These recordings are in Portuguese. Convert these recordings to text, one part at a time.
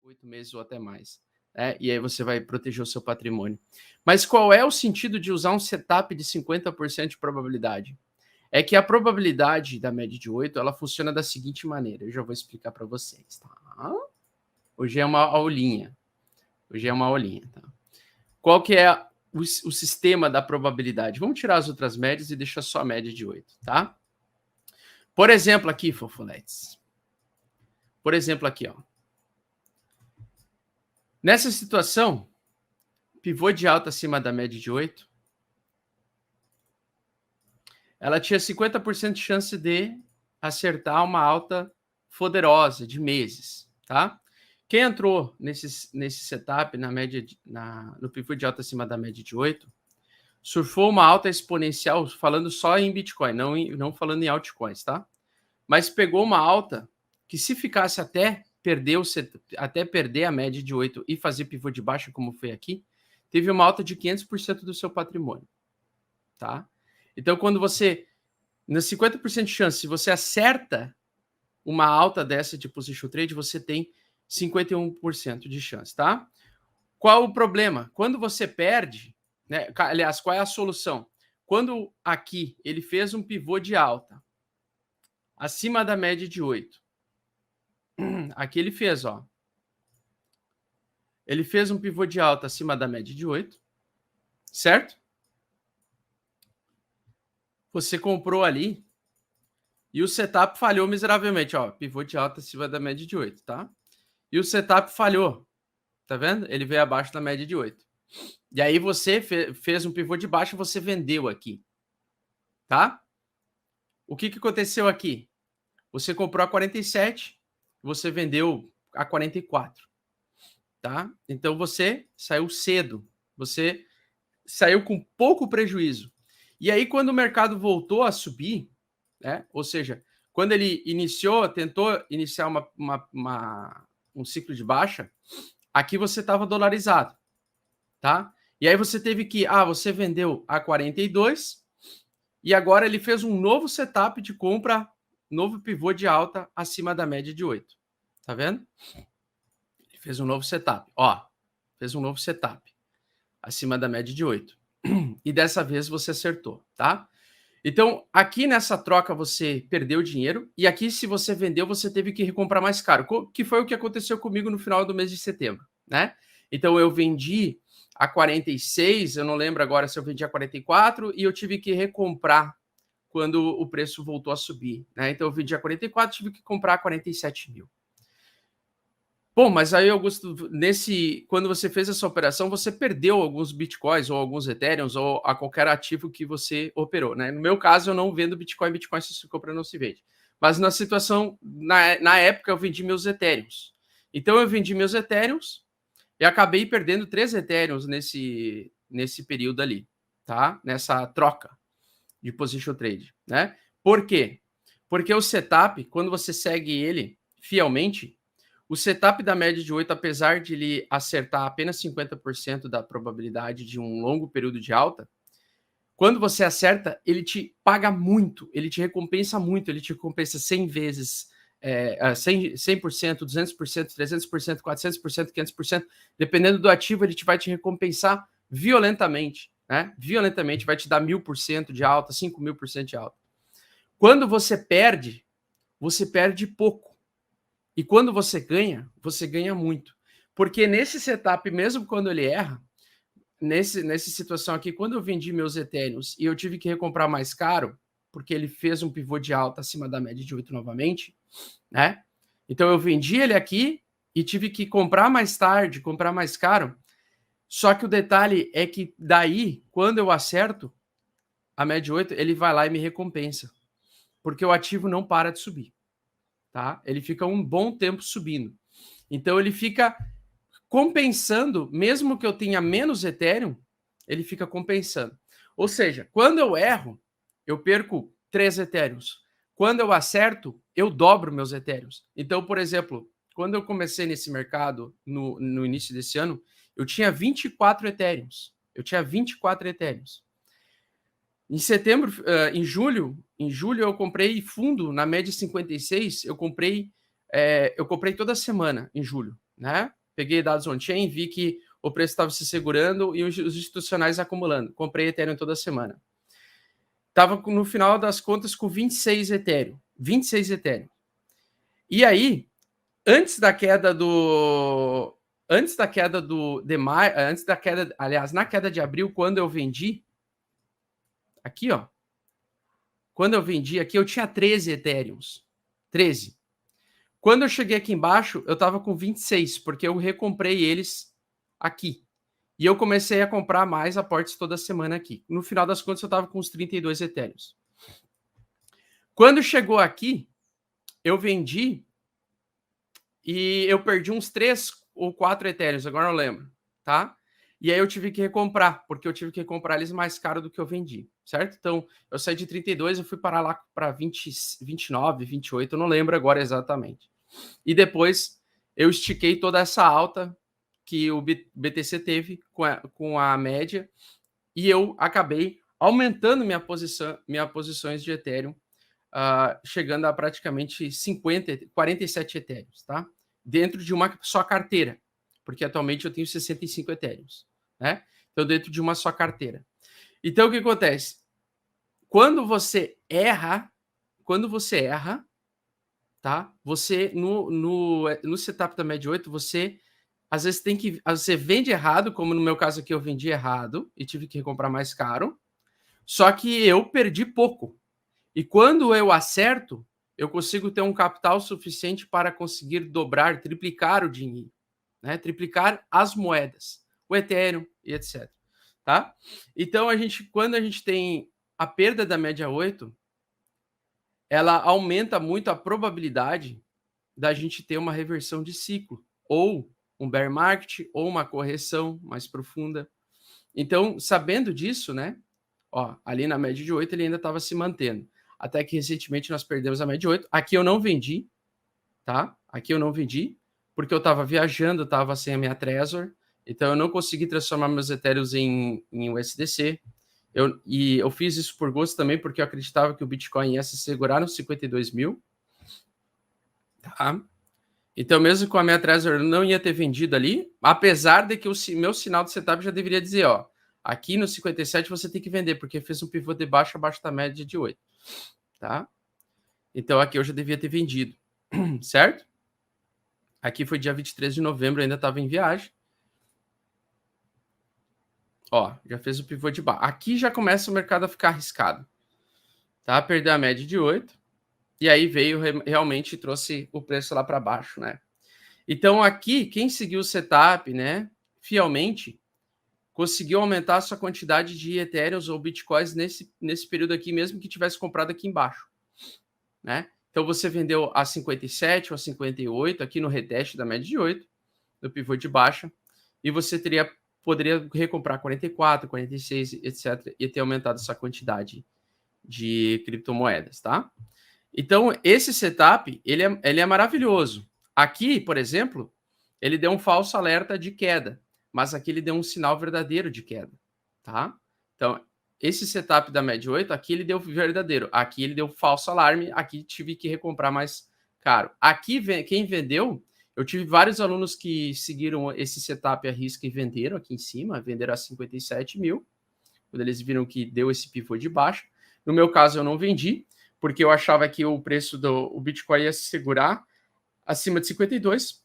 8 meses ou até mais. E aí você vai proteger o seu patrimônio. Mas qual é o sentido de usar um setup de 50% de probabilidade? É que a probabilidade da média de 8, ela funciona da seguinte maneira. Eu já vou explicar para vocês, tá? Hoje é uma aulinha. Tá? Qual que é o sistema da probabilidade? Vamos tirar as outras médias e deixar só a média de 8, tá? Por exemplo aqui, fofoletes. Por exemplo aqui, ó. Nessa situação, pivô de alta acima da média de 8, ela tinha 50% de chance de acertar uma alta poderosa de meses, tá? Quem entrou nesse setup na média no pivô de alta acima da média de 8, surfou uma alta exponencial, falando só em Bitcoin, não falando em altcoins, tá? Mas pegou uma alta que, se ficasse até perder a média de 8 e fazer pivô de baixa, como foi aqui, teve uma alta de 500% do seu patrimônio, tá? Então, quando você, nas 50% de chance, se você acerta uma alta dessa de position trade, você tem 51% de chance, tá? Qual o problema? Quando você perde, né? Aliás, qual é a solução? Quando aqui ele fez um pivô de alta acima da média de 8, aqui ele fez, ó. Ele fez um pivô de alta acima da média de 8, certo? Você comprou ali e o setup falhou miseravelmente, ó. Pivô de alta acima da média de 8, tá? E o setup falhou, tá vendo? Ele veio abaixo da média de 8. E aí você fez um pivô de baixo e você vendeu aqui, tá? O que aconteceu aqui? Você comprou a 47, você vendeu a 44, tá? Então você saiu cedo, você saiu com pouco prejuízo. E aí, quando o mercado voltou a subir, né? Ou seja, quando ele tentou iniciar um ciclo de baixa, aqui você estava dolarizado, tá? E aí você teve que, você vendeu a 42 e agora ele fez um novo setup de compra, novo pivô de alta acima da média de 8. Tá vendo? Ele fez um novo setup, ó. Fez um novo setup acima da média de 8. E dessa vez você acertou, tá? Então, aqui nessa troca você perdeu dinheiro e aqui, se você vendeu, você teve que recomprar mais caro, que foi o que aconteceu comigo no final do mês de setembro, né? Então, eu vendi a 46, eu não lembro agora se eu vendi a 44 e eu tive que recomprar quando o preço voltou a subir, né? Então, eu vendi a 44, tive que comprar a 47 mil. Bom, mas aí, Augusto, quando você fez essa operação, você perdeu alguns bitcoins ou alguns ethereums ou a qualquer ativo que você operou, né? No meu caso, eu não vendo bitcoin se se compra não se vende. Mas na situação, na época, eu vendi meus ethereums. Então, eu vendi meus ethereums e acabei perdendo 3 ethereums nesse período ali, tá? Nessa troca de position trade, né? Por quê? Porque o setup, quando você segue ele fielmente, o setup da média de 8, apesar de ele acertar apenas 50% da probabilidade de um longo período de alta, quando você acerta, ele te paga muito, ele te recompensa muito, ele te recompensa 100 vezes, 100%, 200%, 300%, 400%, 500%, dependendo do ativo, ele vai te recompensar violentamente, né? Violentamente, vai te dar 1000% de alta, 5000% de alta. Quando você perde pouco. E quando você ganha muito. Porque nesse setup, mesmo quando ele erra, nessa situação aqui, quando eu vendi meus Ethereums e eu tive que recomprar mais caro, porque ele fez um pivô de alta acima da média de 8 novamente, né? Então eu vendi ele aqui e tive que comprar mais tarde, comprar mais caro. Só que o detalhe é que daí, quando eu acerto a média 8, ele vai lá e me recompensa. Porque o ativo não para de subir. Tá? Ele fica um bom tempo subindo. Então ele fica compensando, mesmo que eu tenha menos Ethereum, ele fica compensando. Ou seja, quando eu erro, eu perco 3 Ethereums. Quando eu acerto, eu dobro meus Ethereums. Então, por exemplo, quando eu comecei nesse mercado no início desse ano, eu tinha 24 Ethereums. Em setembro, em julho eu comprei fundo na média 56, eu comprei toda semana em julho, né? peguei dados on-chain, vi que o preço estava se segurando e os institucionais acumulando. Comprei Ethereum toda semana. Estava no final das contas com 26 Ethereum. 26 Ethereum. E aí, antes da queda de maio, aliás, na queda de abril, quando eu vendi, aqui, ó. Quando eu vendi aqui, eu tinha 13 Ethereums. 13. Quando eu cheguei aqui embaixo, eu estava com 26, porque eu recomprei eles aqui. E eu comecei a comprar mais aportes toda semana aqui. No final das contas, eu estava com uns 32 Ethereums. Quando chegou aqui, eu vendi e eu perdi uns 3 ou 4 Ethereums, agora não lembro, tá? E aí eu tive que recomprar, porque eu tive que comprar eles mais caro do que eu vendi, certo? Então, eu saí de 32, eu fui parar lá para 20, 29, 28, eu não lembro agora exatamente. E depois eu estiquei toda essa alta que o BTC teve com a média e eu acabei aumentando minhas posições de Ethereum, chegando a praticamente 47 Ethereums, tá? Dentro de uma só carteira, porque atualmente eu tenho 65 Ethereums, né? Então, dentro de uma só carteira. Então, o que acontece? Quando você erra, tá? Você, no setup da Med 8, você, às vezes, você vende errado, como no meu caso aqui, eu vendi errado e tive que recomprar mais caro, só que eu perdi pouco. E quando eu acerto, eu consigo ter um capital suficiente para conseguir dobrar, triplicar o dinheiro, né? Triplicar as moedas, o Ethereum e etc. Tá? Então, quando a gente tem a perda da média 8, ela aumenta muito a probabilidade da gente ter uma reversão de ciclo, ou um bear market, ou uma correção mais profunda. Então, sabendo disso, né? Ó, ali na média de 8 ele ainda estava se mantendo. Até que recentemente nós perdemos a média de 8. Aqui eu não vendi, tá? Aqui eu não vendi, porque eu estava viajando, estava sem a minha Trezor, então eu não consegui transformar meus Ethereums em USDC. Eu fiz isso por gosto também, porque eu acreditava que o Bitcoin ia se segurar nos 52 mil. Tá? Então, mesmo com a minha Trezor, eu não ia ter vendido ali, apesar de que o meu sinal de setup já deveria dizer, ó, aqui no 57 você tem que vender, porque fez um pivô de baixo abaixo da média de 8. Tá? Então, aqui eu já devia ter vendido, certo? Aqui foi dia 23 de novembro, eu ainda estava em viagem. Ó, já fez o pivô de baixo. Aqui já começa o mercado a ficar arriscado. Tá? Perder a média de 8. E aí veio realmente trouxe o preço lá para baixo, né? Então, aqui, quem seguiu o setup, né, fielmente, conseguiu aumentar a sua quantidade de Ethereum ou Bitcoins nesse período aqui, mesmo que tivesse comprado aqui embaixo, né? Então, você vendeu a 57 ou a 58 aqui no reteste da média de 8, no pivô de baixa, e você poderia recomprar 44, 46, etc., e ter aumentado essa quantidade de criptomoedas, tá? Então, esse setup, ele é maravilhoso. Aqui, por exemplo, ele deu um falso alerta de queda, mas aqui ele deu um sinal verdadeiro de queda, tá? Então, esse setup da média 8, aqui ele deu verdadeiro, aqui ele deu falso alarme, aqui tive que recomprar mais caro. Aqui, quem vendeu, eu tive vários alunos que seguiram esse setup à risca e venderam aqui em cima, venderam a 57 mil, quando eles viram que deu esse pivô de baixo. No meu caso, eu não vendi, porque eu achava que o preço do Bitcoin ia se segurar acima de 52,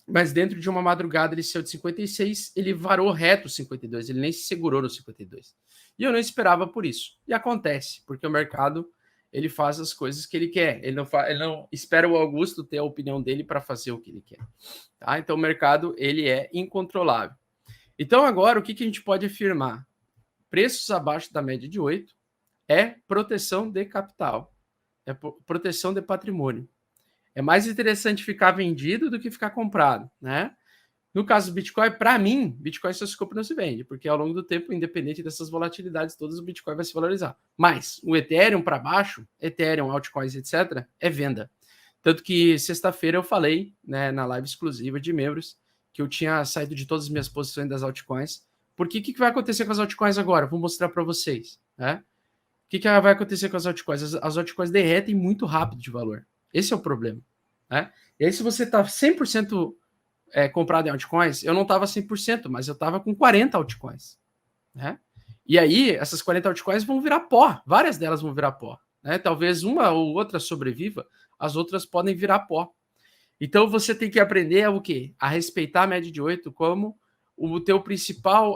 mas dentro de uma madrugada ele saiu de 56, ele varou reto 52, ele nem se segurou no 52. E eu não esperava por isso. E acontece, porque o mercado ele faz as coisas que ele quer. Ele não espera o Augusto ter a opinião dele para fazer o que ele quer. Tá? Então o mercado ele é incontrolável. Então agora o que a gente pode afirmar? Preços abaixo da média de 8 é proteção de capital, é proteção de patrimônio. É mais interessante ficar vendido do que ficar comprado, né? No caso do Bitcoin, para mim, Bitcoin só se compra e não se vende, porque ao longo do tempo, independente dessas volatilidades todas, o Bitcoin vai se valorizar. Mas o Ethereum para baixo, Ethereum, altcoins, etc., é venda. Tanto que sexta-feira eu falei, né, na live exclusiva de membros, que eu tinha saído de todas as minhas posições das altcoins. Porque o que vai acontecer com as altcoins agora? Vou mostrar para vocês, né? O que vai acontecer com as altcoins? As altcoins derretem muito rápido de valor. Esse é o problema, né? E aí, se você está 100% comprado em altcoins, eu não estava 100%, mas eu estava com 40 altcoins, né? E aí, essas 40 altcoins vão virar pó, várias delas vão virar pó, né? Talvez uma ou outra sobreviva, as outras podem virar pó. Então, você tem que aprender o quê? A respeitar a média de 8 como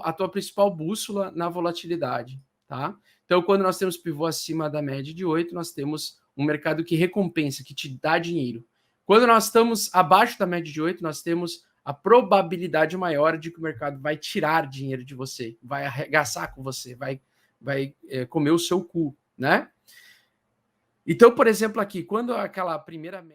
a tua principal bússola na volatilidade, tá? Então, quando nós temos pivô acima da média de 8, nós temos um mercado que recompensa, que te dá dinheiro. Quando nós estamos abaixo da média de 8, nós temos a probabilidade maior de que o mercado vai tirar dinheiro de você, vai arregaçar com você, vai comer o seu cu, né? Então, por exemplo, aqui, quando aquela primeira